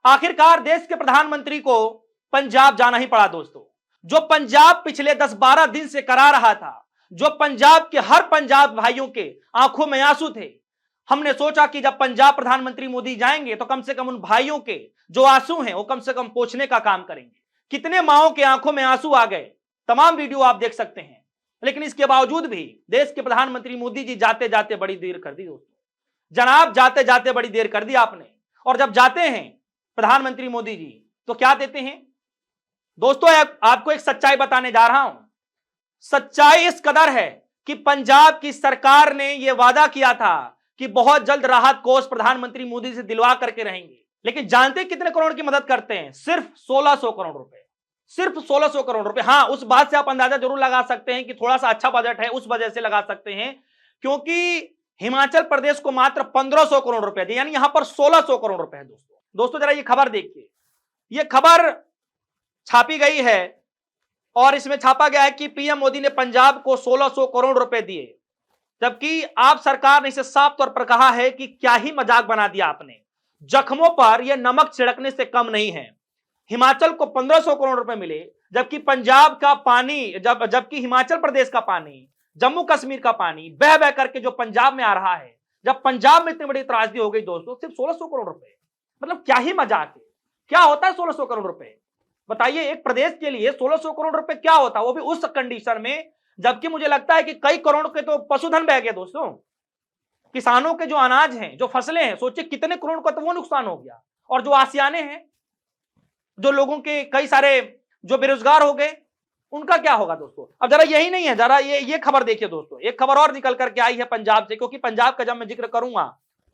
आखिरकार देश के प्रधानमंत्री को पंजाब जाना ही पड़ा दोस्तों। जो पंजाब पिछले 10-12 दिन से करा रहा था, जो पंजाब के हर पंजाब भाइयों के आंखों में आंसू थे। हमने सोचा कि जब पंजाब प्रधानमंत्री मोदी जाएंगे तो कम से कम उन भाइयों के जो आंसू हैं वो कम से कम पोंछने का काम करेंगे। कितने माओं के आंखों में आंसू आ गए, तमाम वीडियो आप देख सकते हैं। लेकिन इसके बावजूद भी देश के प्रधानमंत्री मोदी जी जाते जाते बड़ी देर कर दी दोस्तों। जनाब जाते जाते बड़ी देर कर दी आपने। और जब जाते हैं प्रधानमंत्री मोदी जी तो क्या देते हैं दोस्तों? आपको एक सच्चाई बताने जा रहा हूं। सच्चाई इस कदर है कि पंजाब की सरकार ने यह वादा किया था कि बहुत जल्द राहत कोष प्रधानमंत्री मोदी से दिलवा करके रहेंगे। लेकिन जानते कितने करोड़ की मदद करते हैं? सिर्फ 1600 करोड़ रुपए। सिर्फ 1600 करोड़ रुपए। हां, उस बात से आप अंदाजा जरूर लगा सकते हैं कि थोड़ा सा अच्छा बजट है, उस वजह से लगा सकते हैं क्योंकि हिमाचल प्रदेश को मात्र 1500 करोड़ रुपए दिए, यानी यहां पर 1600 करोड़ रुपए है दोस्तों। जरा ये खबर देखिए। ये खबर छापी गई है और इसमें छापा गया है कि पीएम मोदी ने पंजाब को 1600 करोड़ रुपए दिए, जबकि आप सरकार ने इसे साफ तौर पर कहा है कि क्या ही मजाक बना दिया आपने। जख्मों पर यह नमक छिड़कने से कम नहीं है। हिमाचल को 1500 करोड़ रुपए मिले, जबकि पंजाब का पानी जबकि हिमाचल प्रदेश का पानी, जम्मू कश्मीर का पानी बह बह करके जो पंजाब में आ रहा है, जब पंजाब में इतनी बड़ी त्रासदी हो गई दोस्तों, सिर्फ 1600 करोड़ रुपए। मतलब क्या ही मजाक है। क्या होता है 1600 करोड़ रुपए? बताइए, एक प्रदेश के लिए 1600 करोड़ रुपए क्या होता है, वो भी उस कंडीशन में जबकि मुझे लगता है कि कई करोड़ के तो पशुधन बह गए दोस्तों। किसानों के जो अनाज हैं, जो फसलें हैं, सोचिए कितने करोड़ का तो वो नुकसान हो गया। और जो आसियाने हैं, जो लोगों के कई सारे जो बेरोजगार हो गए, उनका क्या होगा दोस्तों? अब जरा यही नहीं है, जरा ये खबर देखिए दोस्तों। एक खबर और निकल करके आई है पंजाब से, क्योंकि पंजाब का जब मैं जिक्र करूंगा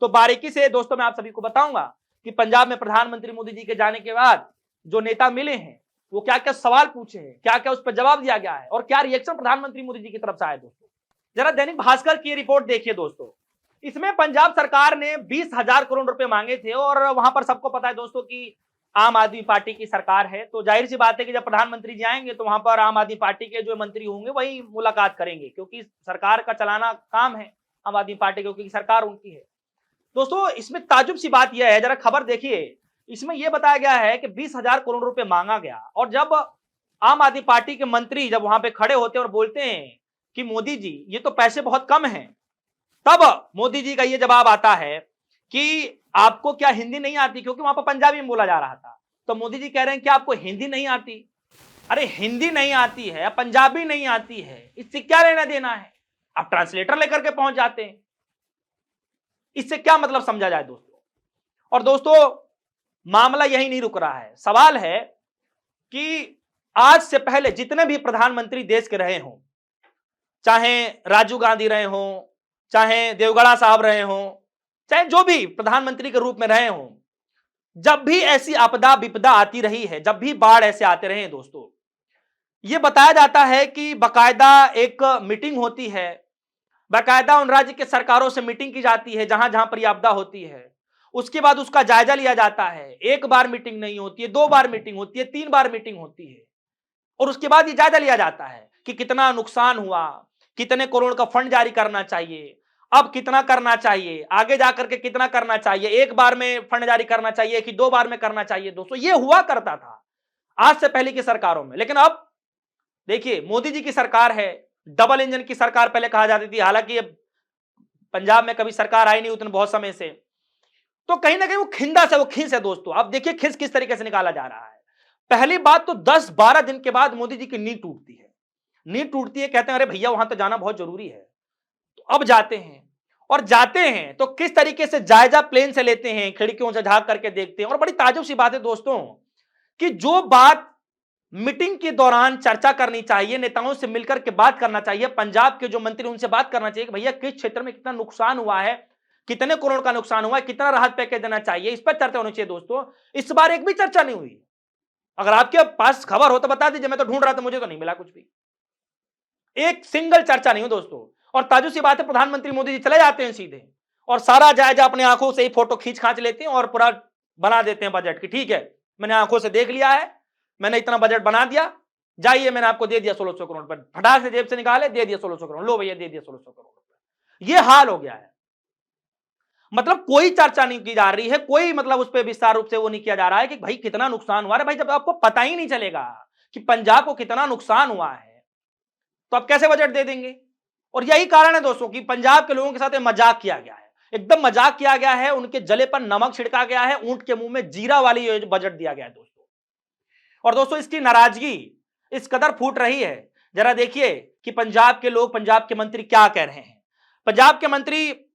तो बारीकी से दोस्तों मैं आप सभी को बताऊंगा कि पंजाब में प्रधानमंत्री मोदी जी के जाने के बाद जो नेता मिले हैं वो क्या क्या सवाल पूछे हैं, क्या क्या उस पर जवाब दिया गया है और क्या रिएक्शन प्रधानमंत्री मोदी जी की तरफ से आया दोस्तों। जरा दैनिक भास्कर की रिपोर्ट देखिए दोस्तों। इसमें पंजाब सरकार ने 20,000 करोड़ रुपए मांगे थे और वहां पर सबको पता है दोस्तों कि आम आदमी पार्टी की सरकार है, तो जाहिर सी बात है कि जब प्रधानमंत्री जी आएंगे तो वहां पर आम आदमी पार्टी के जो मंत्री होंगे वही मुलाकात करेंगे, क्योंकि सरकार का चलाना काम है आम आदमी पार्टी, क्योंकि सरकार उनकी है दोस्तों। इसमें ताजुब सी बात यह है, जरा खबर देखिए। इसमें यह बताया गया है कि 20,000 करोड़ रुपए मांगा गया और जब आम आदमी पार्टी के मंत्री जब वहां पे खड़े होते हैं और बोलते हैं कि मोदी जी ये तो पैसे बहुत कम हैं, तब मोदी जी का यह जवाब आता है कि आपको क्या हिंदी नहीं आती, क्योंकि वहां पर पंजाबी में बोला जा रहा था। तो मोदी जी कह रहे हैं कि आपको हिंदी नहीं आती। अरे हिंदी नहीं आती है, पंजाबी नहीं आती है, इससे क्या लेना देना है? आप ट्रांसलेटर लेकर के पहुंच जाते हैं, इससे क्या मतलब समझा जाए दोस्तों? और दोस्तों मामला यही नहीं रुक रहा है। सवाल है कि आज से पहले जितने भी प्रधानमंत्री देश के रहे हों, चाहे राजीव गांधी रहे हों, चाहे देवगढ़ा साहब रहे हों, चाहे जो भी प्रधानमंत्री के रूप में रहे हों, जब भी ऐसी आपदा विपदा आती रही है, जब भी बाढ़ ऐसे आते रहे हैं दोस्तों, यह बताया जाता है कि बाकायदा एक मीटिंग होती है, बाकायदा उन राज्य के सरकारों से मीटिंग की जाती है जहां जहां पर यह आपदा होती है। उसके बाद उसका जायजा लिया जाता है। एक बार मीटिंग नहीं होती है, 2 बार मीटिंग होती है, 3 बार मीटिंग होती है और उसके बाद ये जायजा लिया जाता है कि कितना नुकसान हुआ, कितने करोड़ का फंड जारी करना चाहिए, अब कितना करना चाहिए, आगे जाकर के कितना करना चाहिए, एक बार में फंड जारी करना चाहिए कि 2 बार में करना चाहिए। दोस्तों ये हुआ करता था आज से पहले की सरकारों में। लेकिन अब देखिए मोदी जी की सरकार है, डबल इंजन की सरकार पहले कहा जाती थी। हालांकि पंजाब में कभी सरकार आई नहीं उतने बहुत समय से, तो कहीं ना कहीं वो खिंदा से वो खींच है दोस्तों। अब देखिए खिंच किस तरीके से निकाला जा रहा है। पहली बात तो 10-12 दिन के बाद मोदी जी की नींद टूटती है। नींद टूटती है, कहते हैं अरे भैया वहां तो जाना बहुत जरूरी है। तो अब जाते हैं और जाते हैं तो किस तरीके से जायजा प्लेन से लेते हैं, खिड़कियों से झांक करके देखते हैं। और बड़ी ताजुब सी बात है दोस्तों कि जो बात मीटिंग के दौरान चर्चा करनी चाहिए, नेताओं से मिलकर के बात करना चाहिए, पंजाब के जो मंत्री उनसे बात करना चाहिए कि भैया किस क्षेत्र में कितना नुकसान हुआ है, कितने करोड़ का नुकसान हुआ है, कितना राहत पैकेज देना चाहिए, इस पर चर्चा होनी चाहिए दोस्तों। इस बार एक भी चर्चा नहीं हुई। अगर आपके पास खबर हो तो बता दीजिए, मैं तो ढूंढ रहा था, मुझे तो नहीं मिला कुछ भी। एक सिंगल चर्चा नहीं हो दोस्तों। और ताजुब सी बात है, प्रधानमंत्री मोदी जी चले जाते हैं सीधे और सारा जायजा अपनी आंखों से ही फोटो खींच खांच लेते हैं और पूरा बना देते हैं बजट की। ठीक है, मैंने आंखों से देख लिया है, मैंने इतना बजट बना दिया, जाइए मैंने आपको दे दिया 1600 करोड़ रुपए। फटाक से जेब से निकाले, दे दिया 1600 करोड़, लो भैया दे दिया 1600 करोड़ रुपए। यह हाल हो गया है। मतलब कोई चर्चा नहीं की जा रही है, कोई मतलब उस पर विस्तार रूप से वो नहीं किया जा रहा है कि भाई कितना नुकसान हुआ है। भाई जब आपको पता ही नहीं चलेगा कि पंजाब को कितना नुकसान हुआ है तो आप कैसे बजट दे देंगे। और यही कारण है दोस्तों कि पंजाब के लोगों के साथ मजाक किया गया है, एकदम मजाक किया गया है, उनके जले पर नमक छिड़का गया है, ऊंट के मुंह में जीरा वाली बजट दिया गया है दोस्तों। और दोस्तों इसकी नाराजगी इस कदर फूट रही है, जरा देखिए कि पंजाब के लोग, पंजाब के मंत्री क्या कह रहे हैं। पंजाब के मंत्री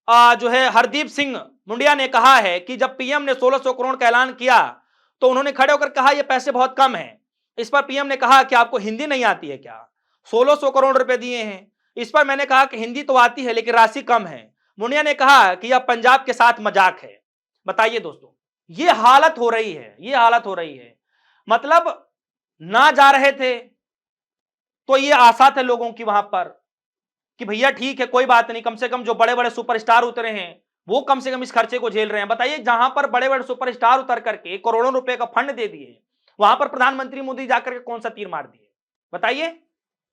जो है हरदीप सिंह मुंडिया ने कहा है कि जब पीएम ने 1600 करोड़ का ऐलान किया तो उन्होंने खड़े होकर कहा यह पैसे बहुत कम हैं। इस पर पीएम ने कहा कि आपको हिंदी नहीं आती है क्या, 1600 करोड़ रुपए दिए हैं। इस पर मैंने कहा कि हिंदी तो आती है लेकिन राशि कम है। मुंडिया ने कहा कि यह पंजाब के साथ मजाक है। बताइए दोस्तों, ये हालत हो रही है, ये हालत हो रही है। मतलब ना जा रहे थे तो ये आशा थे लोगों की वहां पर कि भैया ठीक है कोई बात नहीं, कम से कम जो बड़े बड़े सुपरस्टार उतरे हैं वो कम से कम इस खर्चे को झेल रहे हैं। बताइए जहां पर बड़े बड़े सुपरस्टार उतर करके करोड़ों रुपए का फंड दे दिए, वहां पर प्रधानमंत्री मोदी जाकर के कौन सा तीर मार दिए, बताइए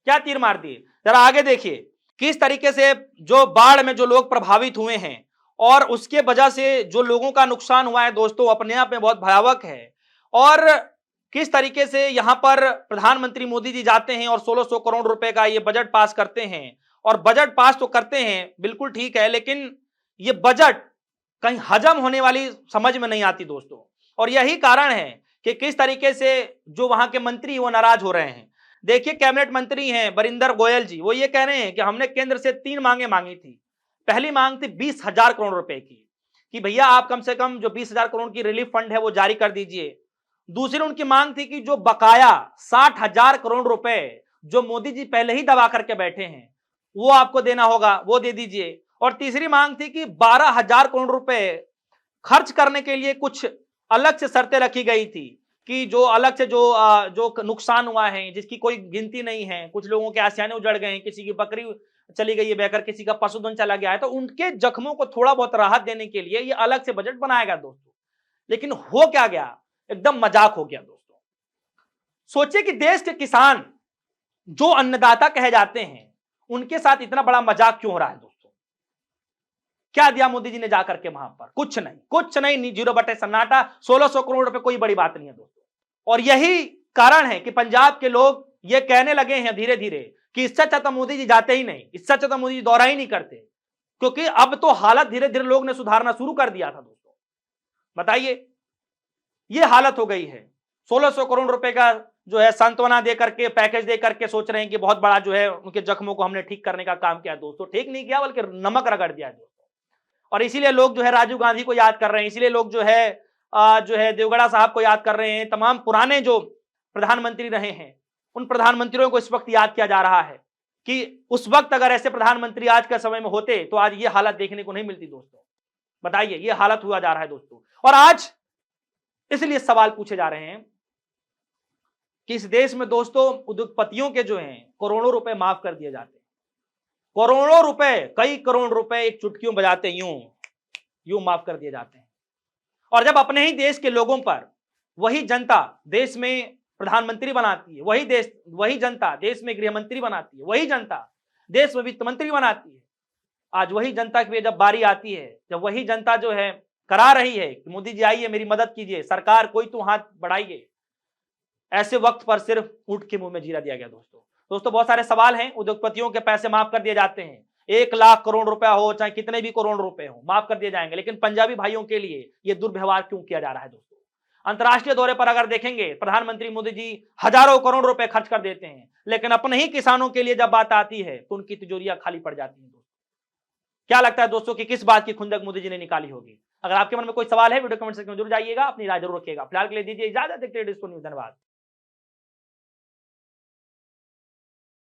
क्या तीर मार दिए। जरा आगे देखिए किस तरीके से जो बाढ़ में जो लोग प्रभावित हुए हैं और उसके वजह से जो लोगों का नुकसान हुआ है दोस्तों, अपने आप में बहुत भयावह है। और किस तरीके से यहां पर प्रधानमंत्री मोदी जी जाते हैं और 1600 करोड़ रुपए का ये बजट पास करते हैं। और बजट पास तो करते हैं, बिल्कुल ठीक है, लेकिन ये बजट कहीं हजम होने वाली समझ में नहीं आती दोस्तों। और यही कारण है कि किस तरीके से जो वहां के मंत्री वो नाराज हो रहे हैं। देखिए कैबिनेट मंत्री हैं बरिंदर गोयल जी, वो ये कह रहे हैं कि हमने केंद्र से 3 मांगे मांगी थी। पहली मांग थी 20,000 करोड़ रुपए की कि भैया आप कम से कम जो 20,000 करोड़ की रिलीफ फंड है वो जारी कर दीजिए। दूसरी उनकी मांग थी कि जो बकाया 60,000 करोड़ रुपए जो मोदी जी पहले ही दबा करके बैठे हैं वो आपको देना होगा, वो दे दीजिए। और तीसरी मांग थी कि 12,000 करोड़ रुपए खर्च करने के लिए कुछ अलग से शर्तें रखी गई थी कि जो अलग से जो नुकसान हुआ है जिसकी कोई गिनती नहीं है, कुछ लोगों के आशियाने उजड़ गए हैं, किसी की बकरी चली गई है बहकर, किसी का पशुधन चला गया है, तो उनके जख्मों को थोड़ा बहुत राहत देने के लिए ये अलग से बजट बनाया गया दोस्तों। लेकिन हो क्या गया, एकदम मजाक हो गया दोस्तों। सोचिए कि देश के किसान जो अन्नदाता कहे जाते हैं उनके साथ इतना बड़ा मजाक क्यों हो रहा है दोस्तों। क्या दिया मोदी जी ने जाकर के वहां पर, कुछ नहीं, कुछ नहीं, 0 बटे सन्नाटा। 1600 करोड़ रुपए कोई बड़ी बात नहीं है दोस्तों। और यही कारण है कि पंजाब के लोग ये कहने लगे हैं धीरे धीरे कि इससे अच्छा तो मोदी जी जाते ही नहीं, इससे अच्छा तो मोदी जी दौरा ही नहीं करते, क्योंकि अब तो हालत धीरे धीरे लोग ने सुधारना शुरू कर दिया था दोस्तों। बताइए ये हालत हो गई है। 1600 करोड़ रुपए का जो है सांत्वना दे करके, पैकेज दे करके सोच रहे हैं कि बहुत बड़ा जो है उनके जख्मों को हमने ठीक करने का काम किया दोस्तों। ठीक नहीं किया बल्कि नमक रगड़ दिया दोस्तों। और इसीलिए लोग जो है राजीव गांधी को याद कर रहे हैं, इसीलिए लोग जो है देवगढ़ा साहब को याद कर रहे हैं। तमाम पुराने जो प्रधानमंत्री रहे हैं उन प्रधानमंत्रियों को इस वक्त याद किया जा रहा है कि उस वक्त अगर ऐसे प्रधानमंत्री आज के समय में होते तो आज ये हालत देखने को नहीं मिलती दोस्तों। बताइए ये हालत हुआ जा रहा है दोस्तों। और आज इसलिए सवाल पूछे जा रहे हैं कि इस देश में दोस्तों उद्योगपतियों के जो हैं करोड़ों रुपए माफ कर दिए जाते हैं, करोड़ों रुपए, कई करोड़ रुपए एक चुटकियों बजाते यूं यूं माफ कर दिए जाते हैं। और जब अपने ही देश के लोगों पर वही जनता देश में प्रधानमंत्री बनाती है, वही जनता देश में गृह मंत्री बनाती है, वही जनता देश में वित्त मंत्री बनाती है, आज वही जनता की जब बारी आती है, जब वही जनता जो है करा रही है कि मोदी जी आइए मेरी मदद कीजिए, सरकार कोई तो हाथ बढ़ाइए, ऐसे वक्त पर सिर्फ ऊंट के मुंह में जीरा दिया गया दोस्तों। बहुत सारे सवाल हैं। उद्योगपतियों के पैसे माफ कर दिए जाते हैं, 1 लाख करोड़ रुपया हो चाहे कितने भी करोड़ रुपए हो माफ कर दिए जाएंगे, लेकिन पंजाबी भाइयों के लिए यह दुर्व्यवहार क्यों किया जा रहा है दोस्तों। अंतर्राष्ट्रीय दौरे पर अगर देखेंगे प्रधानमंत्री मोदी जी हजारों करोड़ रुपए खर्च कर देते हैं, लेकिन अपने ही किसानों के लिए जब बात आती है तो उनकी तिजोरियां खाली पड़ जाती हैं दोस्तों। क्या लगता है दोस्तों कि किस बात की खुंदक मोदी जी ने निकाली होगी। अगर आपके मन में कोई सवाल है वीडियो कमेंट सेक्शन में जरूर जाइएगा, अपनी राय जरूर रखिएगा। फिलहाल के लिए दीजिए इजाजत, देखते रहिए डिस्को न्यूज़। धन्यवाद।